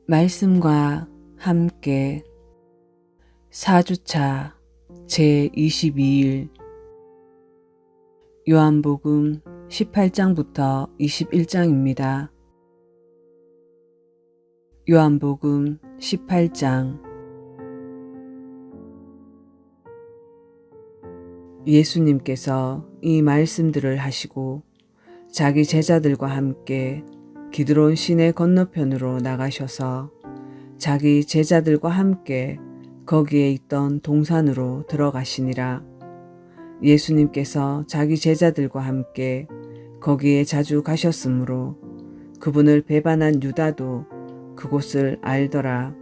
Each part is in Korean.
말씀과 함께 4주차 제22일 요한복음 18장부터 21장입니다. 요한복음 18장. 예수님께서 이 말씀들을 하시고 자기 제자들과 함께 기드론 시내 건너편으로 나가셔서 자기 제자들과 함께 거기에 있던 동산으로 들어가시니라. 예수님께서 자기 제자들과 함께 거기에 자주 가셨으므로 그분을 배반한 유다도 그곳을 알더라.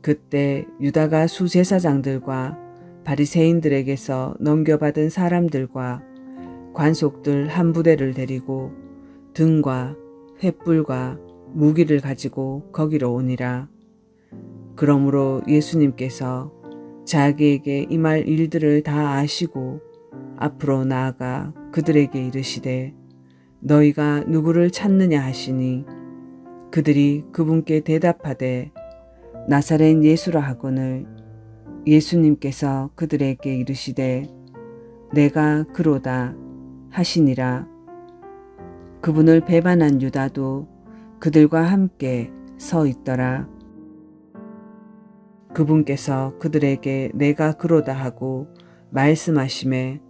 그때 유다가 수제사장들과 바리새인들에게서 넘겨받은 사람들과 관속들 한 부대를 데리고 등과 횃불과 무기를 가지고 거기로 오니라. 그러므로 예수님께서 자기에게 임할 일들을 다 아시고 앞으로 나아가 그들에게 이르시되 너희가 누구를 찾느냐 하시니 그들이 그분께 대답하되 나사렛 예수라 하거늘 예수님께서 그들에게 이르시되 내가 그로다 하시니라. 그분을 배반한 유다도 그들과 함께 서 있더라. 그분께서 그들에게 내가 그로다 하고 말씀하시매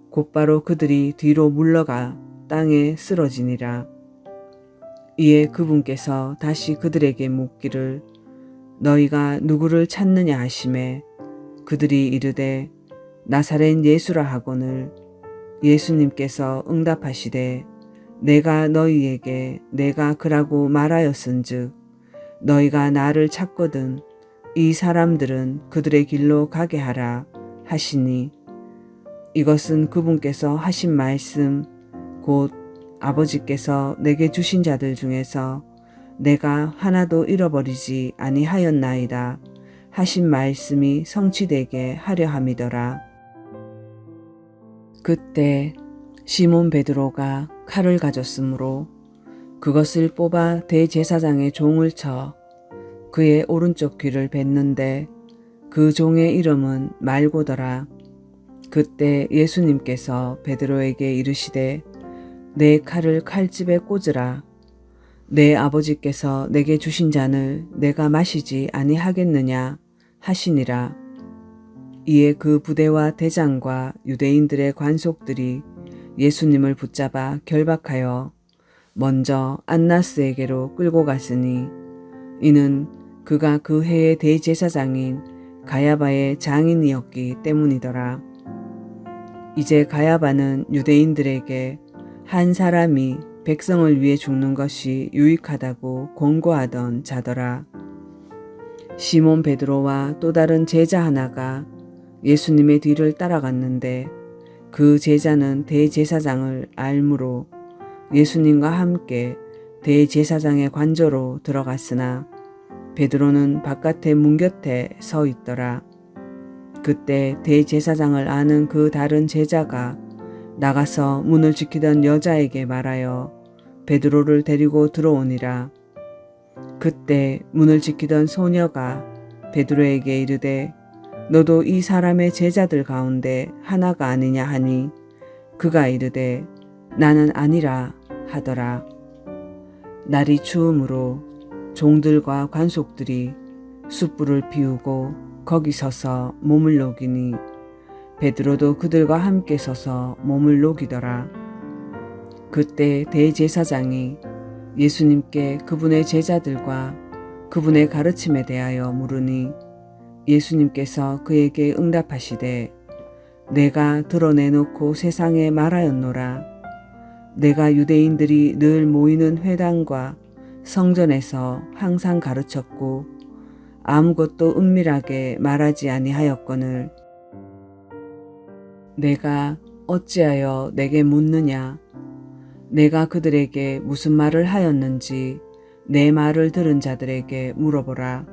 곧바로 그들이 뒤로 물러가 땅에 쓰러지니라. 이에 그분께서 다시 그들에게 묻기를 너희가 누구를 찾느냐 하시매 그들이 이르되 나사렛 예수라 하거늘 예수님께서 응답하시되 내가 너희에게 내가 그라고 말하였은즉 너희가 나를 찾거든 이 사람들은 그들의 길로 가게 하라 하시니 이것은 그분께서 하신 말씀 곧 아버지께서 내게 주신 자들 중에서 내가 하나도 잃어버리지 아니하였나이다 하신 말씀이 성취되게 하려 함이더라. 그때 시몬 베드로가 칼을 가졌으므로 그것을 뽑아 대제사장의 종을 쳐 그의 오른쪽 귀를 뱉는데 그 종의 이름은 말고더라. 그때 예수님께서 베드로에게 이르시되 내 칼을 칼집에 꽂으라. 내 아버지께서 내게 주신 잔을 내가 마시지 아니하겠느냐 하시니라. 이에 그 부대와 대장과 유대인들의 관속들이 예수님을 붙잡아 결박하여 먼저 안나스에게로 끌고 갔으니 이는 그가 그 해의 대제사장인 가야바의 장인이었기 때문이더라. 이제 가야바는 유대인들에게 한 사람이 백성을 위해 죽는 것이 유익하다고 권고하던 자더라. 시몬 베드로와 또 다른 제자 하나가 예수님의 뒤를 따라갔는데 그 제자는 대제사장을 알므로 예수님과 함께 대제사장의 관저로 들어갔으나 베드로는 바깥에 문 곁에 서 있더라. 그때 대제사장을 아는 그 다른 제자가 나가서 문을 지키던 여자에게 말하여 베드로를 데리고 들어오니라. 그때 문을 지키던 소녀가 베드로에게 이르되 너도 이 사람의 제자들 가운데 하나가 아니냐 하니 그가 이르되 나는 아니라 하더라. 날이 추우므로 종들과 관속들이 숯불을 피우고 거기 서서 몸을 녹이니 베드로도 그들과 함께 서서 몸을 녹이더라. 그때 대제사장이 예수님께 그분의 제자들과 그분의 가르침에 대하여 물으니 예수님께서 그에게 응답하시되 내가 드러내놓고 세상에 말하였노라. 내가 유대인들이 늘 모이는 회당과 성전에서 항상 가르쳤고 아무것도 은밀하게 말하지 아니하였거늘 내가 어찌하여 내게 묻느냐. 내가 그들에게 무슨 말을 하였는지 내 말을 들은 자들에게 물어보라.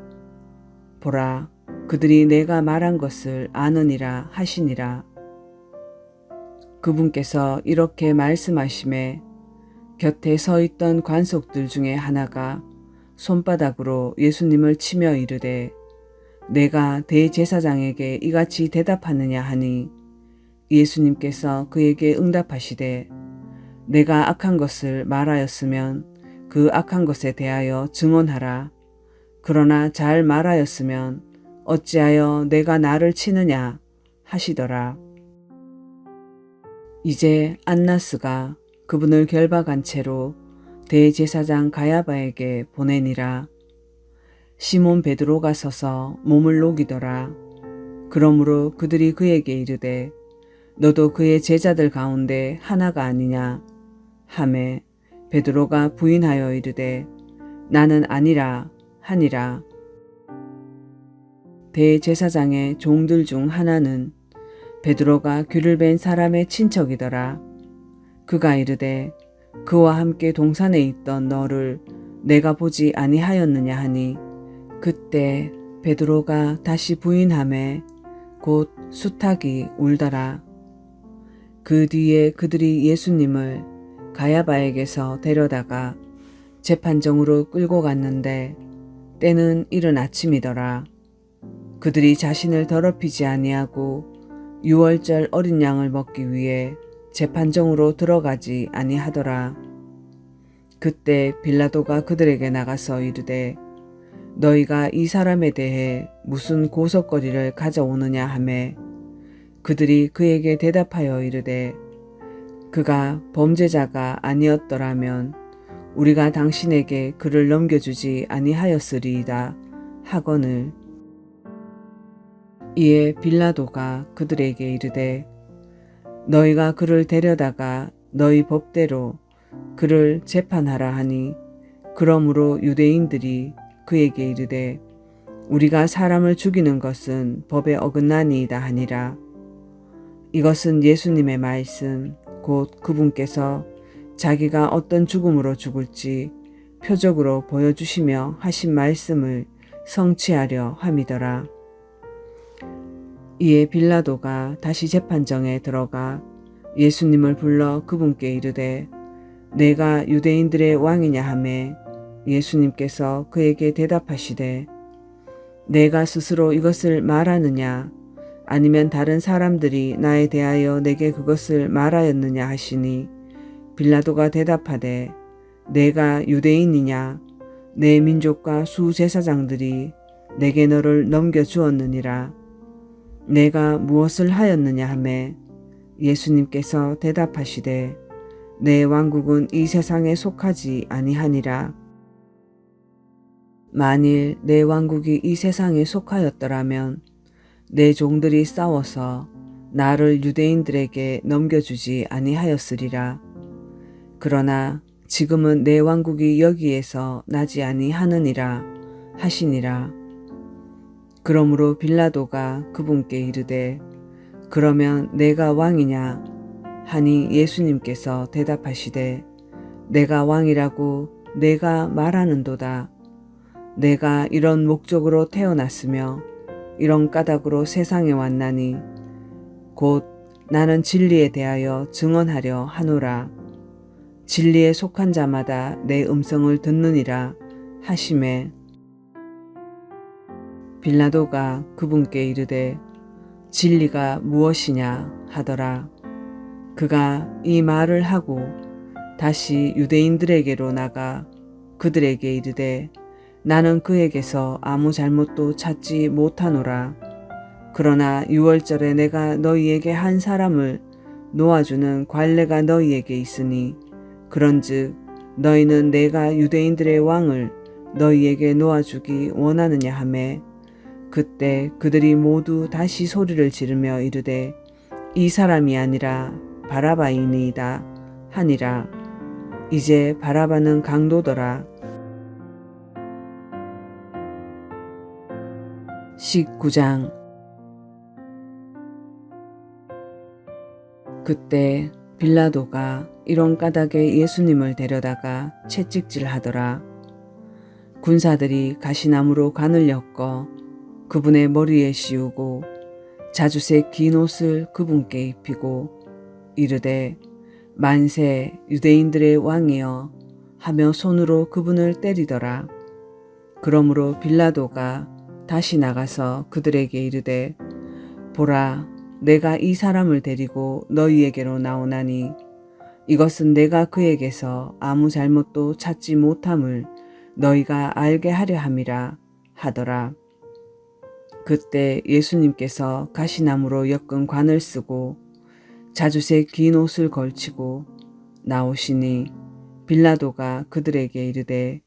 보라, 그들이 내가 말한 것을 아느니라 하시니라. 그분께서 이렇게 말씀하시매 곁에 서 있던 관속들 중에 하나가 손바닥으로 예수님을 치며 이르되 내가 대제사장에게 이같이 대답하느냐 하니 예수님께서 그에게 응답하시되 내가 악한 것을 말하였으면 그 악한 것에 대하여 증언하라. 그러나 잘 말하였으면 어찌하여 내가 나를 치느냐 하시더라. 이제 안나스가 그분을 결박한 채로 대제사장 가야바에게 보내니라. 시몬 베드로가 서서 몸을 녹이더라. 그러므로 그들이 그에게 이르되 너도 그의 제자들 가운데 하나가 아니냐 하매 베드로가 부인하여 이르되 나는 아니라 하니라. 대제사장의 종들 중 하나는 베드로가 귀를 벤 사람의 친척이더라. 그가 이르되 그와 함께 동산에 있던 너를 내가 보지 아니하였느냐 하니 그때 베드로가 다시 부인하매 곧 수탉이 울더라. 그 뒤에 그들이 예수님을 가야바에게서 데려다가 재판정으로 끌고 갔는데 때는 이른 아침이더라. 그들이 자신을 더럽히지 아니하고 유월절 어린 양을 먹기 위해 재판정으로 들어가지 아니하더라. 그때 빌라도가 그들에게 나가서 이르되 너희가 이 사람에 대해 무슨 고속거리를 가져오느냐 하매 그들이 그에게 대답하여 이르되 그가 범죄자가 아니었더라면 우리가 당신에게 그를 넘겨주지 아니하였으리이다 하거늘. 이에 빌라도가 그들에게 이르되 너희가 그를 데려다가 너희 법대로 그를 재판하라 하니 그러므로 유대인들이 그에게 이르되 우리가 사람을 죽이는 것은 법에 어긋나니이다 하니라. 이것은 예수님의 말씀 곧 그분께서 자기가 어떤 죽음으로 죽을지 표적으로 보여주시며 하신 말씀을 성취하려 함이더라. 이에 빌라도가 다시 재판정에 들어가 예수님을 불러 그분께 이르되 내가 유대인들의 왕이냐 하매 예수님께서 그에게 대답하시되 내가 스스로 이것을 말하느냐 아니면 다른 사람들이 나에 대하여 내게 그것을 말하였느냐 하시니 빌라도가 대답하되 내가 유대인이냐 내 민족과 수제사장들이 내게 너를 넘겨주었느니라. 내가 무엇을 하였느냐 하매 예수님께서 대답하시되 내 왕국은 이 세상에 속하지 아니하니라. 만일 내 왕국이 이 세상에 속하였더라면 내 종들이 싸워서 나를 유대인들에게 넘겨주지 아니하였으리라. 그러나 지금은 내 왕국이 여기에서 나지 아니하느니라 하시니라. 그러므로 빌라도가 그분께 이르되 그러면 내가 왕이냐 하니 예수님께서 대답하시되 내가 왕이라고 내가 말하는도다. 내가 이런 목적으로 태어났으며 이런 까닭으로 세상에 왔나니 곧 나는 진리에 대하여 증언하려 하노라. 진리에 속한 자마다 내 음성을 듣느니라 하시매 빌라도가 그분께 이르되 진리가 무엇이냐 하더라. 그가 이 말을 하고 다시 유대인들에게로 나가 그들에게 이르되 나는 그에게서 아무 잘못도 찾지 못하노라. 그러나 유월절에 내가 너희에게 한 사람을 놓아주는 관례가 너희에게 있으니 그런즉 너희는 내가 유대인들의 왕을 너희에게 놓아주기 원하느냐 하매 그때 그들이 모두 다시 소리를 지르며 이르되 이 사람이 아니라 바라바이니이다 하니라. 이제 바라바는 강도더라. 19장. 그때 빌라도가 이런 까닭에 예수님을 데려다가 채찍질하더라. 군사들이 가시나무로 간을 엮어 그분의 머리에 씌우고 자주색 긴 옷을 그분께 입히고 이르되 만세 유대인들의 왕이여 하며 손으로 그분을 때리더라. 그러므로 빌라도가 다시 나가서 그들에게 이르되 보라, 내가 이 사람을 데리고 너희에게로 나오나니 이것은 내가 그에게서 아무 잘못도 찾지 못함을 너희가 알게 하려 함이라 하더라. 그때 예수님께서 가시나무로 엮은 관을 쓰고 자주색 긴 옷을 걸치고 나오시니 빌라도가 그들에게 이르되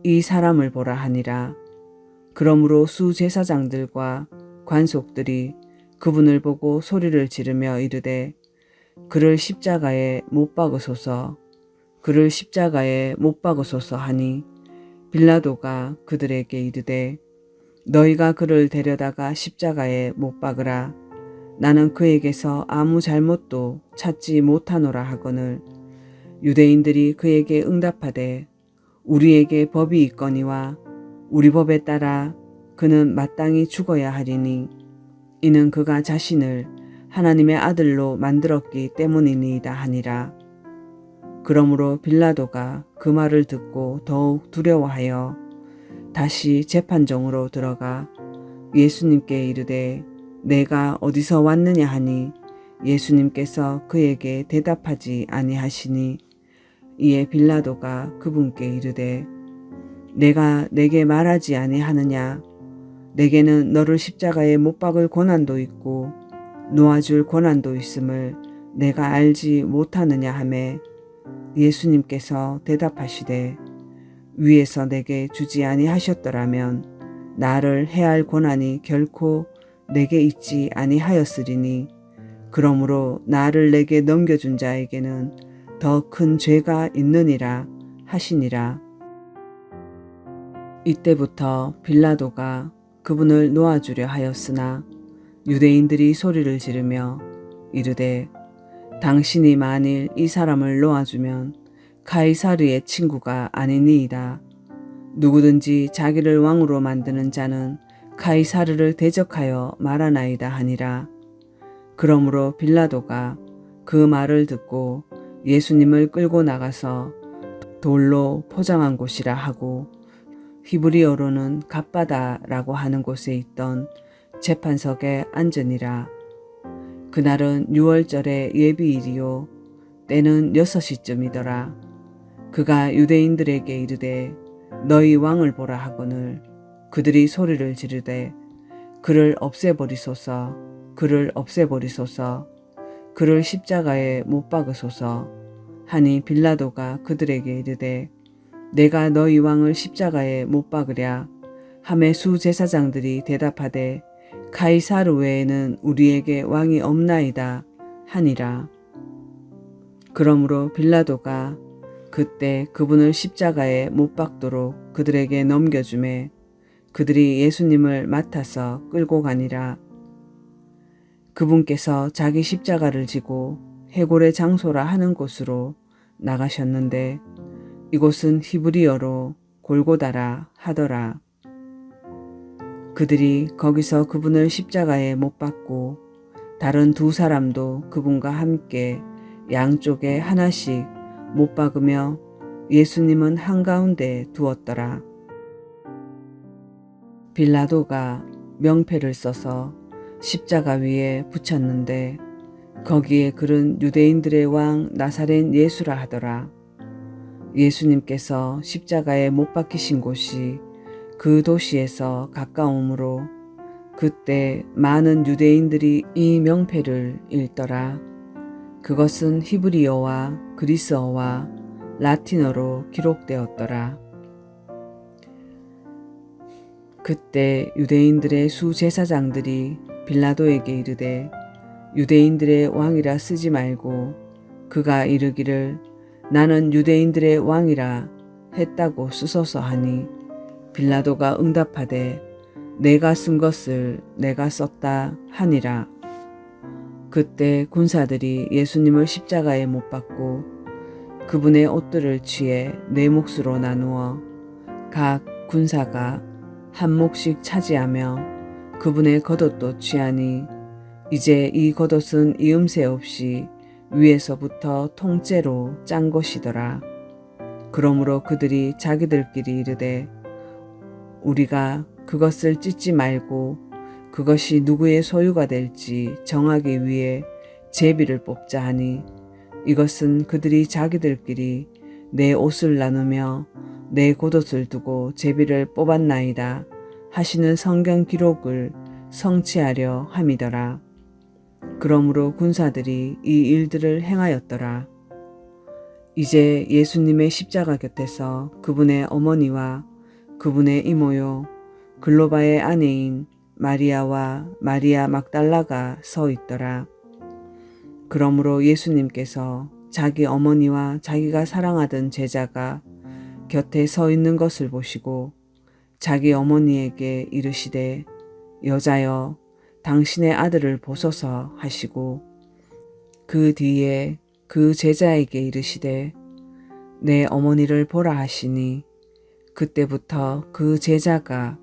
이 사람을 보라 하니라. 그러므로 수제사장들과 관속들이 그분을 보고 소리를 지르며 이르되 그를 십자가에 못 박으소서, 그를 십자가에 못 박으소서 하니 빌라도가 그들에게 이르되 너희가 그를 데려다가 십자가에 못 박으라. 나는 그에게서 아무 잘못도 찾지 못하노라 하거늘. 유대인들이 그에게 응답하되 우리에게 법이 있거니와 우리 법에 따라 그는 마땅히 죽어야 하리니 이는 그가 자신을 하나님의 아들로 만들었기 때문이니이다 하니라. 그러므로 빌라도가 그 말을 듣고 더욱 두려워하여 다시 재판정으로 들어가 예수님께 이르되 내가 어디서 왔느냐 하니 예수님께서 그에게 대답하지 아니하시니 이에 빌라도가 그분께 이르되 내가 내게 말하지 아니하느냐. 내게는 너를 십자가에 못 박을 권한도 있고 놓아줄 권한도 있음을 내가 알지 못하느냐 하매 예수님께서 대답하시되 위에서 내게 주지 아니하셨더라면 나를 해할 권한이 결코 내게 있지 아니하였으리니 그러므로 나를 내게 넘겨준 자에게는 더 큰 죄가 있느니라 하시니라. 이때부터 빌라도가 그분을 놓아주려 하였으나 유대인들이 소리를 지르며 이르되 당신이 만일 이 사람을 놓아주면 가이사르의 친구가 아니니이다. 누구든지 자기를 왕으로 만드는 자는 가이사르를 대적하여 말하나이다 하니라. 그러므로 빌라도가 그 말을 듣고 예수님을 끌고 나가서 돌로 포장한 곳이라 하고 히브리어로는 갓바다라고 하는 곳에 있던 재판석에 앉으니라. 그날은 유월절의 예비일이요 때는 6시쯤이더라. 그가 유대인들에게 이르되 너희 왕을 보라 하거늘 그들이 소리를 지르되 그를 없애버리소서, 그를 없애버리소서, 그를 십자가에 못 박으소서 하니 빌라도가 그들에게 이르되 내가 너희 왕을 십자가에 못 박으랴 하매 수제사장들이 대답하되 가이사르 외에는 우리에게 왕이 없나이다 하니라. 그러므로 빌라도가 그때 그분을 십자가에 못 박도록 그들에게 넘겨주매 그들이 예수님을 맡아서 끌고 가니라. 그분께서 자기 십자가를 지고 해골의 장소라 하는 곳으로 나가셨는데 이곳은 히브리어로 골고다라 하더라. 그들이 거기서 그분을 십자가에 못 박고 다른 두 사람도 그분과 함께 양쪽에 하나씩 못 박으며 예수님은 한가운데 두었더라. 빌라도가 명패를 써서 십자가 위에 붙였는데 거기에 글은 유대인들의 왕 나사렛 예수라 하더라. 예수님께서 십자가에 못 박히신 곳이 그 도시에서 가까우므로 그때 많은 유대인들이 이 명패를 읽더라. 그것은 히브리어와 그리스어와 라틴어로 기록되었더라. 그때 유대인들의 수제사장들이 빌라도에게 이르되 유대인들의 왕이라 쓰지 말고 그가 이르기를 나는 유대인들의 왕이라 했다고 쓰소서 하니 빌라도가 응답하되 내가 쓴 것을 내가 썼다 하니라. 그때 군사들이 예수님을 십자가에 못 박고 그분의 옷들을 취해 네 몫으로 나누어 각 군사가 한 몫씩 차지하며 그분의 겉옷도 취하니 이제 이 겉옷은 이음새 없이 위에서부터 통째로 짠 것이더라. 그러므로 그들이 자기들끼리 이르되 우리가 그것을 찢지 말고 그것이 누구의 소유가 될지 정하기 위해 제비를 뽑자 하니 이것은 그들이 자기들끼리 내 옷을 나누며 내 겉옷을 두고 제비를 뽑았나이다 하시는 성경 기록을 성취하려 함이더라. 그러므로 군사들이 이 일들을 행하였더라. 이제 예수님의 십자가 곁에서 그분의 어머니와 그분의 이모요 글로바의 아내인 마리아와 마리아 막달라가 서 있더라. 그러므로 예수님께서 자기 어머니와 자기가 사랑하던 제자가 곁에 서 있는 것을 보시고 자기 어머니에게 이르시되 여자여 당신의 아들을 보소서 하시고 그 뒤에 그 제자에게 이르시되 내 어머니를 보라 하시니 그때부터 그 제자가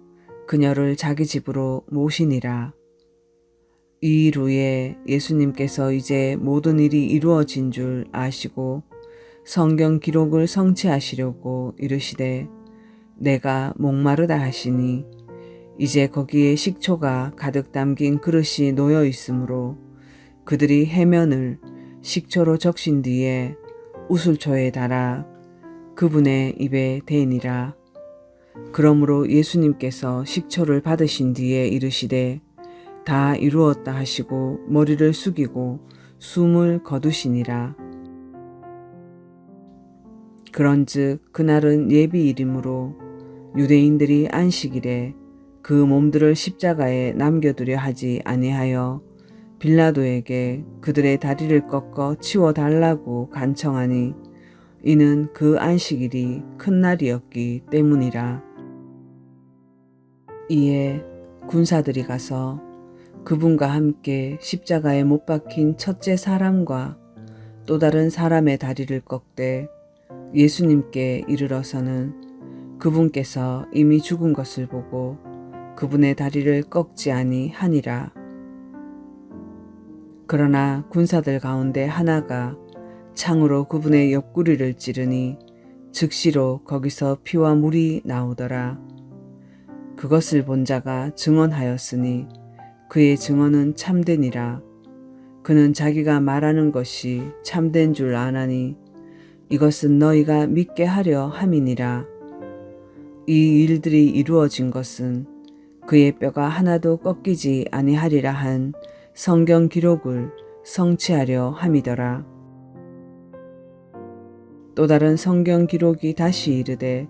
그녀를 자기 집으로 모시니라. 이 일 후에 예수님께서 이제 모든 일이 이루어진 줄 아시고 성경 기록을 성취하시려고 이르시되 내가 목마르다 하시니 이제 거기에 식초가 가득 담긴 그릇이 놓여 있으므로 그들이 해면을 식초로 적신 뒤에 우슬초에 달아 그분의 입에 대니라. 그러므로 예수님께서 식초를 받으신 뒤에 이르시되 다 이루었다 하시고 머리를 숙이고 숨을 거두시니라. 그런즉 그날은 예비일이므로 유대인들이 안식일에 그 몸들을 십자가에 남겨두려 하지 아니하여 빌라도에게 그들의 다리를 꺾어 치워달라고 간청하니 이는 그 안식일이 큰 날이었기 때문이라. 이에 군사들이 가서 그분과 함께 십자가에 못 박힌 첫째 사람과 또 다른 사람의 다리를 꺾되 예수님께 이르러서는 그분께서 이미 죽은 것을 보고 그분의 다리를 꺾지 아니하니라. 그러나 군사들 가운데 하나가 창으로 그분의 옆구리를 찌르니 즉시로 거기서 피와 물이 나오더라. 그것을 본 자가 증언하였으니 그의 증언은 참되니라. 그는 자기가 말하는 것이 참된 줄 아나니 이것은 너희가 믿게 하려 함이니라. 이 일들이 이루어진 것은 그의 뼈가 하나도 꺾이지 아니하리라 한 성경 기록을 성취하려 함이더라. 또 다른 성경 기록이 다시 이르되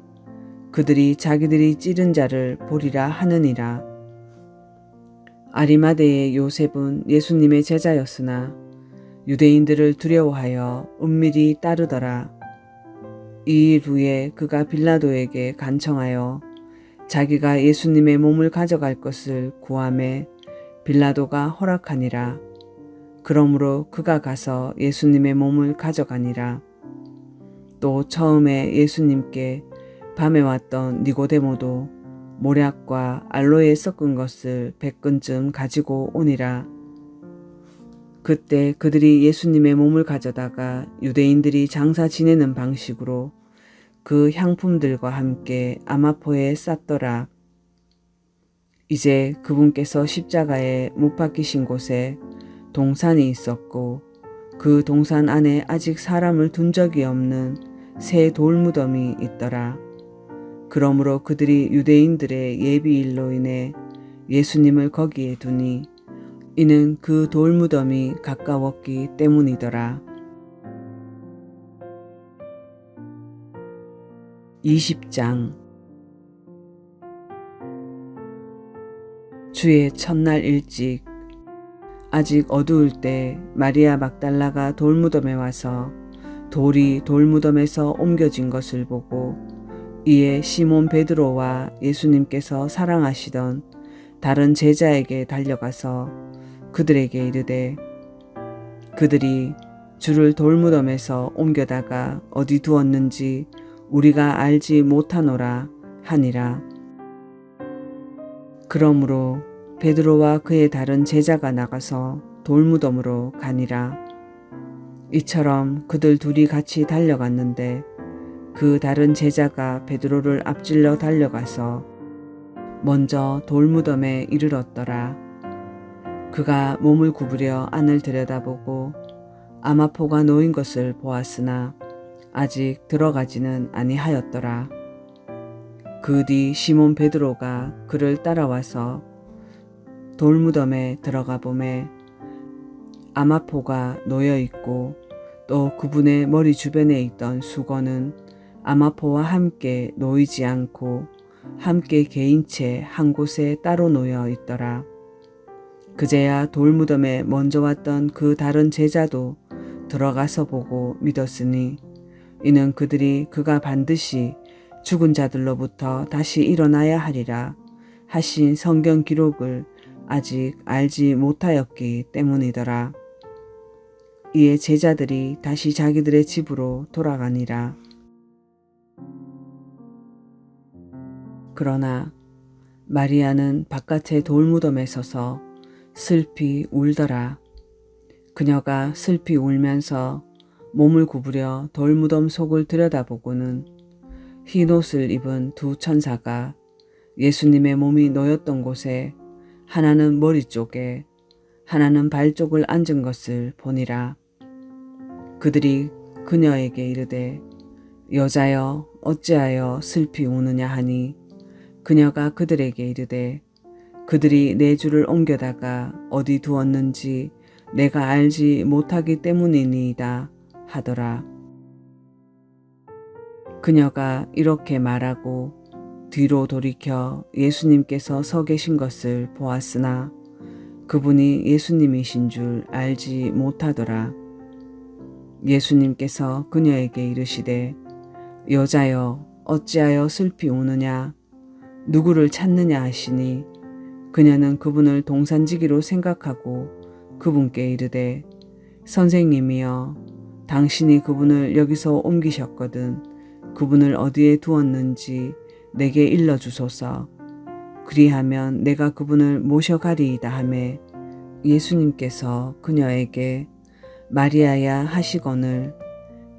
그들이 자기들이 찌른 자를 보리라 하느니라. 아리마대의 요셉은 예수님의 제자였으나 유대인들을 두려워하여 은밀히 따르더라. 이 일 후에 그가 빌라도에게 간청하여 자기가 예수님의 몸을 가져갈 것을 구하매 빌라도가 허락하니라. 그러므로 그가 가서 예수님의 몸을 가져가니라. 또 처음에 예수님께 밤에 왔던 니고데모도 모략과 알로에 섞은 것을 100근쯤 가지고 오니라. 그때 그들이 예수님의 몸을 가져다가 유대인들이 장사 지내는 방식으로 그 향품들과 함께 아마포에 쌌더라. 이제 그분께서 십자가에 못 박히신 곳에 동산이 있었고 그 동산 안에 아직 사람을 둔 적이 없는 새 돌무덤이 있더라. 그러므로 그들이 유대인들의 예비일로 인해 예수님을 거기에 두니 이는 그 돌무덤이 가까웠기 때문이더라. 20장 주의 첫날 일찍 아직 어두울 때 마리아 막달라가 돌무덤에 와서 돌이 돌무덤에서 옮겨진 것을 보고 이에 시몬 베드로와 예수님께서 사랑하시던 다른 제자에게 달려가서 그들에게 이르되 그들이 주를 돌무덤에서 옮겨다가 어디 두었는지 우리가 알지 못하노라 하니라. 그러므로 베드로와 그의 다른 제자가 나가서 돌무덤으로 가니라. 이처럼 그들 둘이 같이 달려갔는데 그 다른 제자가 베드로를 앞질러 달려가서 먼저 돌무덤에 이르렀더라. 그가 몸을 구부려 안을 들여다보고 아마포가 놓인 것을 보았으나 아직 들어가지는 아니하였더라. 그 뒤 시몬 베드로가 그를 따라와서 돌무덤에 들어가 보매 아마포가 놓여 있고 또 그분의 머리 주변에 있던 수건은 아마포와 함께 놓이지 않고 함께 개인 채 한 곳에 따로 놓여 있더라. 그제야 돌무덤에 먼저 왔던 그 다른 제자도 들어가서 보고 믿었으니 이는 그들이 그가 반드시 죽은 자들로부터 다시 일어나야 하리라 하신 성경 기록을 아직 알지 못하였기 때문이더라. 이에 제자들이 다시 자기들의 집으로 돌아가니라. 그러나 마리아는 바깥의 돌무덤에 서서 슬피 울더라. 그녀가 슬피 울면서 몸을 구부려 돌무덤 속을 들여다보고는 흰옷을 입은 두 천사가 예수님의 몸이 놓였던 곳에 하나는 머리 쪽에 하나는 발 쪽을 앉은 것을 보니라. 그들이 그녀에게 이르되 여자여 어찌하여 슬피 우느냐 하니 그녀가 그들에게 이르되 그들이 내 주를 옮겨다가 어디 두었는지 내가 알지 못하기 때문이니이다 하더라. 그녀가 이렇게 말하고 뒤로 돌이켜 예수님께서 서 계신 것을 보았으나 그분이 예수님이신 줄 알지 못하더라. 예수님께서 그녀에게 이르시되 여자여 어찌하여 슬피 우느냐 누구를 찾느냐 하시니 그녀는 그분을 동산지기로 생각하고 그분께 이르되 선생님이여 당신이 그분을 여기서 옮기셨거든 그분을 어디에 두었는지 내게 일러주소서. 그리하면 내가 그분을 모셔가리이다 하매 예수님께서 그녀에게 마리아야 하시거늘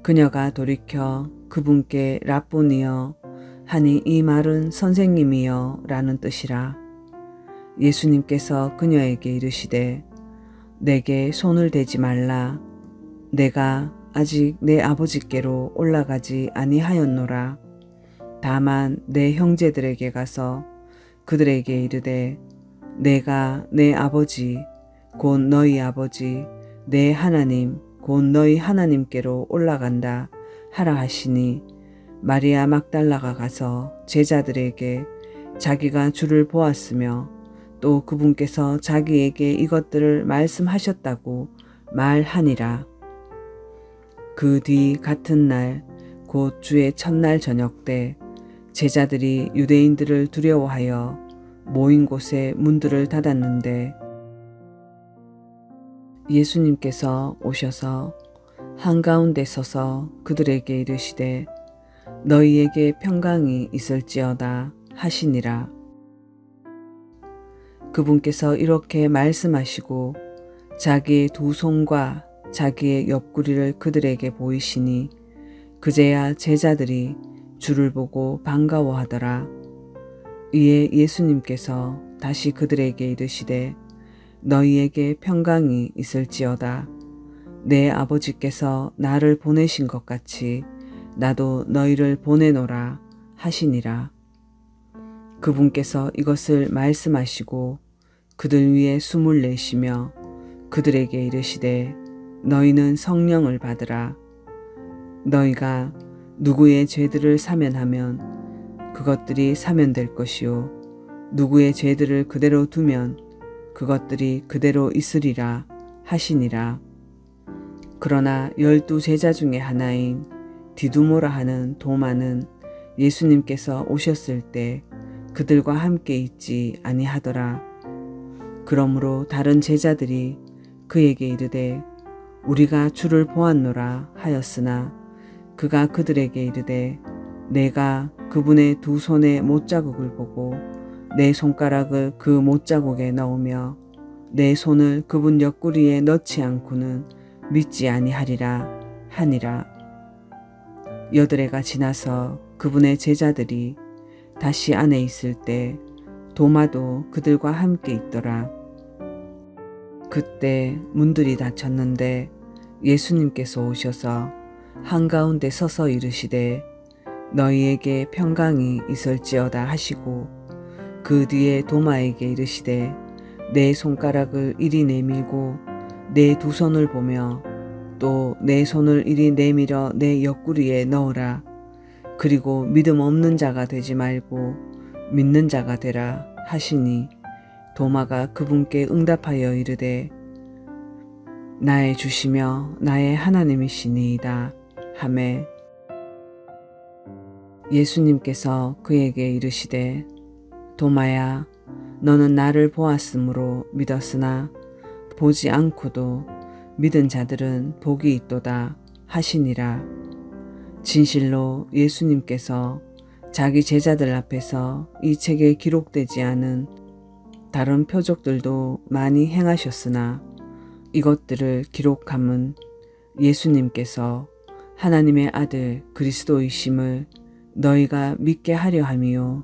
그녀가 돌이켜 그분께 랍보니여 하니 이 말은 선생님이여 라는 뜻이라. 예수님께서 그녀에게 이르시되 내게 손을 대지 말라. 내가 아직 내 아버지께로 올라가지 아니하였노라. 다만 내 형제들에게 가서 그들에게 이르되 내가 내 아버지 곧 너희 아버지 내 하나님 곧 너희 하나님께로 올라간다 하라 하시니 마리아 막달라가 가서 제자들에게 자기가 주를 보았으며 또 그분께서 자기에게 이것들을 말씀하셨다고 말하니라. 그 뒤 같은 날 곧 주의 첫날 저녁 때 제자들이 유대인들을 두려워하여 모인 곳에 문들을 닫았는데 예수님께서 오셔서 한가운데 서서 그들에게 이르시되 너희에게 평강이 있을지어다 하시니라. 그분께서 이렇게 말씀하시고 자기의 두 손과 자기의 옆구리를 그들에게 보이시니 그제야 제자들이 주를 보고 반가워하더라. 이에 예수님께서 다시 그들에게 이르시되 너희에게 평강이 있을지어다. 내 아버지께서 나를 보내신 것 같이 나도 너희를 보내노라 하시니라. 그분께서 이것을 말씀하시고 그들 위에 숨을 내쉬며 그들에게 이르시되 너희는 성령을 받으라. 너희가 누구의 죄들을 사면하면 그것들이 사면될 것이요 누구의 죄들을 그대로 두면 그것들이 그대로 있으리라 하시니라. 그러나 12 제자 중에 하나인 디두모라 하는 도마는 예수님께서 오셨을 때 그들과 함께 있지 아니하더라. 그러므로 다른 제자들이 그에게 이르되 우리가 주를 보았노라 하였으나 그가 그들에게 이르되 내가 그분의 두 손의 못자국을 보고 내 손가락을 그 못자국에 넣으며 내 손을 그분 옆구리에 넣지 않고는 믿지 아니하리라 하니라. 8해가 지나서 그분의 제자들이 다시 안에 있을 때 도마도 그들과 함께 있더라. 그때 문들이 닫혔는데 예수님께서 오셔서 한가운데 서서 이르시되 너희에게 평강이 있을지어다 하시고 그 뒤에 도마에게 이르시되 내 손가락을 이리 내밀고 내 두 손을 보며 또 내 손을 이리 내밀어 내 옆구리에 넣으라. 그리고 믿음 없는 자가 되지 말고 믿는 자가 되라 하시니 도마가 그분께 응답하여 이르되 나의 주시며 나의 하나님이시니이다 하매 예수님께서 그에게 이르시되 도마야 너는 나를 보았으므로 믿었으나 보지 않고도 믿은 자들은 복이 있도다 하시니라. 진실로 예수님께서 자기 제자들 앞에서 이 책에 기록되지 않은 다른 표적들도 많이 행하셨으나 이것들을 기록함은 예수님께서 하나님의 아들 그리스도이심을 너희가 믿게 하려 함이요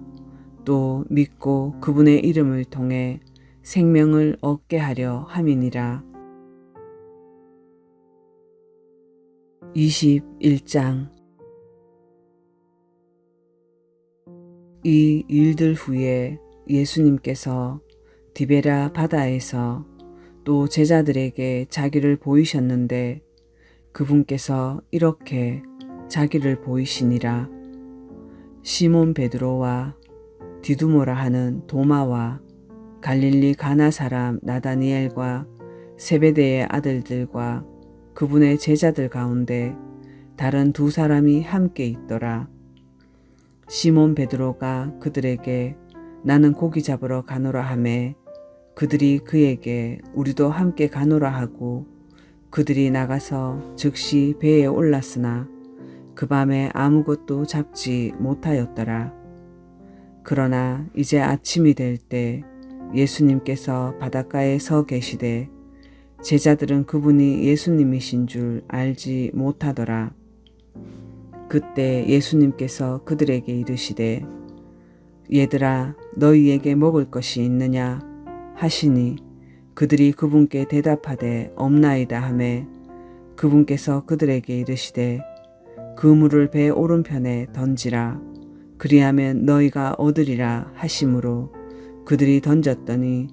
또 믿고 그분의 이름을 통해 생명을 얻게 하려 함이니라. 21장 이 일들 후에 예수님께서 디베라 바다에서 또 제자들에게 자기를 보이셨는데 그분께서 이렇게 자기를 보이시니라. 시몬 베드로와 디두모라 하는 도마와 갈릴리 가나 사람 나다니엘과 세베대의 아들들과 그분의 제자들 가운데 다른 두 사람이 함께 있더라. 시몬 베드로가 그들에게 나는 고기 잡으러 가노라 하매 그들이 그에게 우리도 함께 가노라 하고 그들이 나가서 즉시 배에 올랐으나 그 밤에 아무것도 잡지 못하였더라. 그러나 이제 아침이 될 때 예수님께서 바닷가에 서 계시되 제자들은 그분이 예수님이신 줄 알지 못하더라. 그때 예수님께서 그들에게 이르시되 얘들아 너희에게 먹을 것이 있느냐 하시니 그들이 그분께 대답하되 없나이다 하매 그분께서 그들에게 이르시되 그물을 배 오른편에 던지라 그리하면 너희가 얻으리라 하시므로 그들이 던졌더니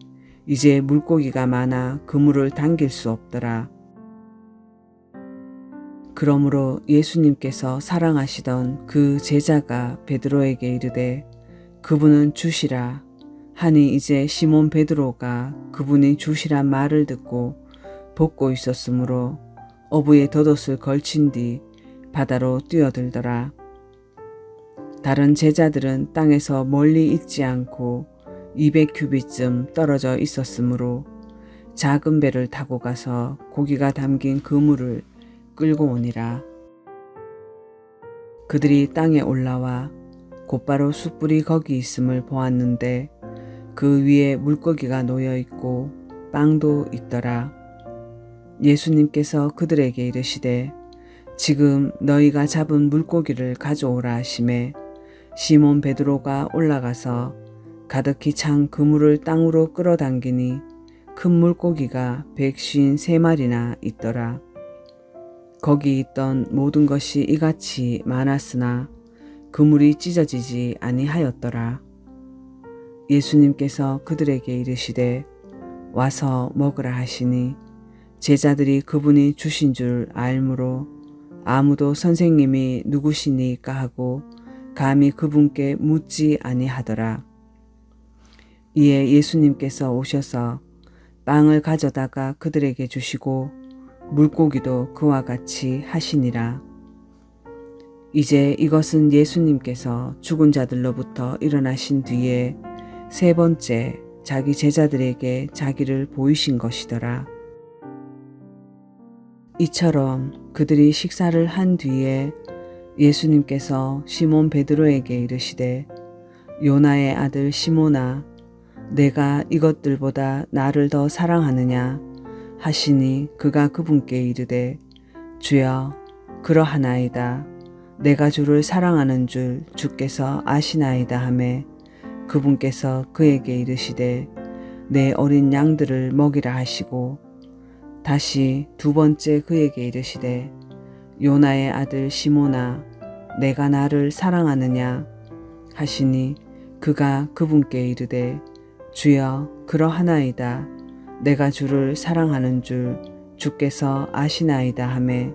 이제 물고기가 많아 그물을 당길 수 없더라. 그러므로 예수님께서 사랑하시던 그 제자가 베드로에게 이르되 그분은 주시라 하니 이제 시몬 베드로가 그분이 주시란 말을 듣고 벗고 있었으므로 어부에 덧옷을 걸친 뒤 바다로 뛰어들더라. 다른 제자들은 땅에서 멀리 있지 않고 200규빗쯤 떨어져 있었으므로 작은 배를 타고 가서 고기가 담긴 그물을 끌고 오니라. 그들이 땅에 올라와 곧바로 숯불이 거기 있음을 보았는데 그 위에 물고기가 놓여 있고 빵도 있더라. 예수님께서 그들에게 이르시되 지금 너희가 잡은 물고기를 가져오라 하시매 시몬 베드로가 올라가서 가득히 찬 그물을 땅으로 끌어당기니 큰 물고기가 153마리나 있더라. 거기 있던 모든 것이 이같이 많았으나 그물이 찢어지지 아니하였더라. 예수님께서 그들에게 이르시되 와서 먹으라 하시니 제자들이 그분이 주신 줄 알므로 아무도 선생님이 누구시니까 하고 감히 그분께 묻지 아니하더라. 이에 예수님께서 오셔서 빵을 가져다가 그들에게 주시고 물고기도 그와 같이 하시니라. 이제 이것은 예수님께서 죽은 자들로부터 일어나신 뒤에 세 번째 자기 제자들에게 자기를 보이신 것이더라. 이처럼 그들이 식사를 한 뒤에 예수님께서 시몬 베드로에게 이르시되 요나의 아들 시몬아 내가 이것들보다 나를 더 사랑하느냐 하시니 그가 그분께 이르되 주여 그러하나이다. 내가 주를 사랑하는 줄 주께서 아시나이다 하매 그분께서 그에게 이르시되 내 어린 양들을 먹이라 하시고 다시 두 번째 그에게 이르시되 요나의 아들 시몬아 내가 나를 사랑하느냐 하시니 그가 그분께 이르되 주여 그러하나이다. 내가 주를 사랑하는 줄 주께서 아시나이다 하매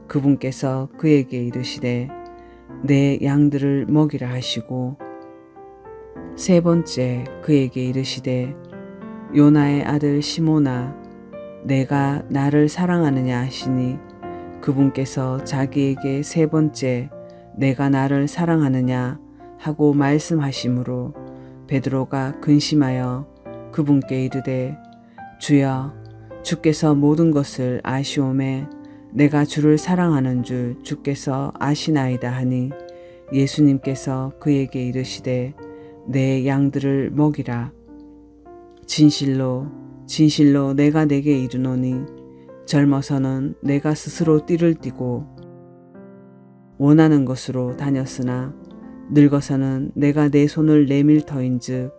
그분께서 그에게 이르시되 내 양들을 먹이라 하시고 세 번째 그에게 이르시되 요나의 아들 시몬아 내가 나를 사랑하느냐 하시니 그분께서 자기에게 세 번째 내가 나를 사랑하느냐 하고 말씀하시므로 베드로가 근심하여 그분께 이르되 주여 주께서 모든 것을 아시오매 내가 주를 사랑하는 줄 주께서 아시나이다 하니 예수님께서 그에게 이르시되 내 양들을 먹이라. 진실로 진실로 내가 네게 이르노니 젊어서는 내가 스스로 띠를 띠고 원하는 것으로 다녔으나 늙어서는 내가 내 손을 내밀 터인즉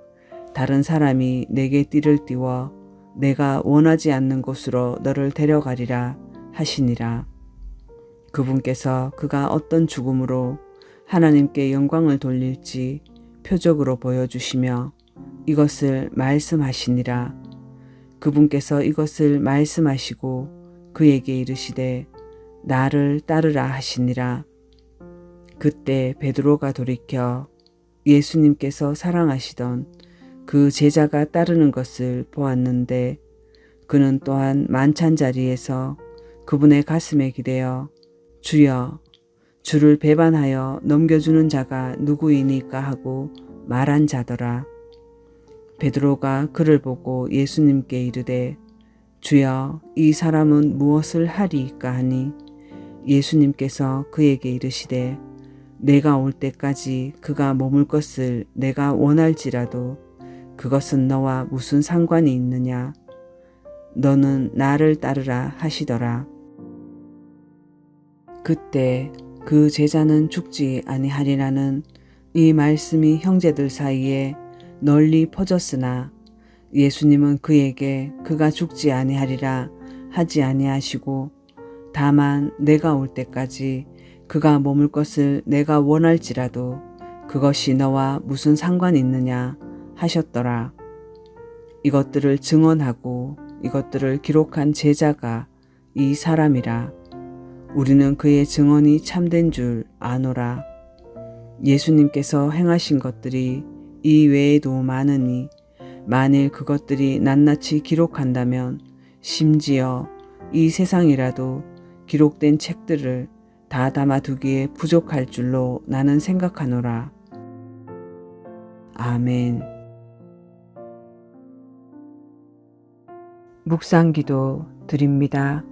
다른 사람이 내게 띠를 띠워 내가 원하지 않는 곳으로 너를 데려가리라 하시니라. 그분께서 그가 어떤 죽음으로 하나님께 영광을 돌릴지 표적으로 보여주시며 이것을 말씀하시니라. 그분께서 이것을 말씀하시고 그에게 이르시되 나를 따르라 하시니라. 그때 베드로가 돌이켜 예수님께서 사랑하시던 그 제자가 따르는 것을 보았는데 그는 또한 만찬 자리에서 그분의 가슴에 기대어 주여 주를 배반하여 넘겨주는 자가 누구이니까 하고 말한 자더라. 베드로가 그를 보고 예수님께 이르되 주여 이 사람은 무엇을 하리이까 하니 예수님께서 그에게 이르시되 내가 올 때까지 그가 머물 것을 내가 원할지라도 그것은 너와 무슨 상관이 있느냐. 너는 나를 따르라 하시더라. 그때 그 제자는 죽지 아니하리라는 이 말씀이 형제들 사이에 널리 퍼졌으나 예수님은 그에게 그가 죽지 아니하리라 하지 아니하시고 다만 내가 올 때까지 그가 머물 것을 내가 원할지라도 그것이 너와 무슨 상관이 있느냐 하셨더라. 이것들을 증언하고 이것들을 기록한 제자가 이 사람이라. 우리는 그의 증언이 참된 줄 아노라. 예수님께서 행하신 것들이 이 외에도 많으니 만일 그것들이 낱낱이 기록한다면 심지어 이 세상이라도 기록된 책들을 다 담아두기에 부족할 줄로 나는 생각하노라. 아멘. 묵상기도 드립니다.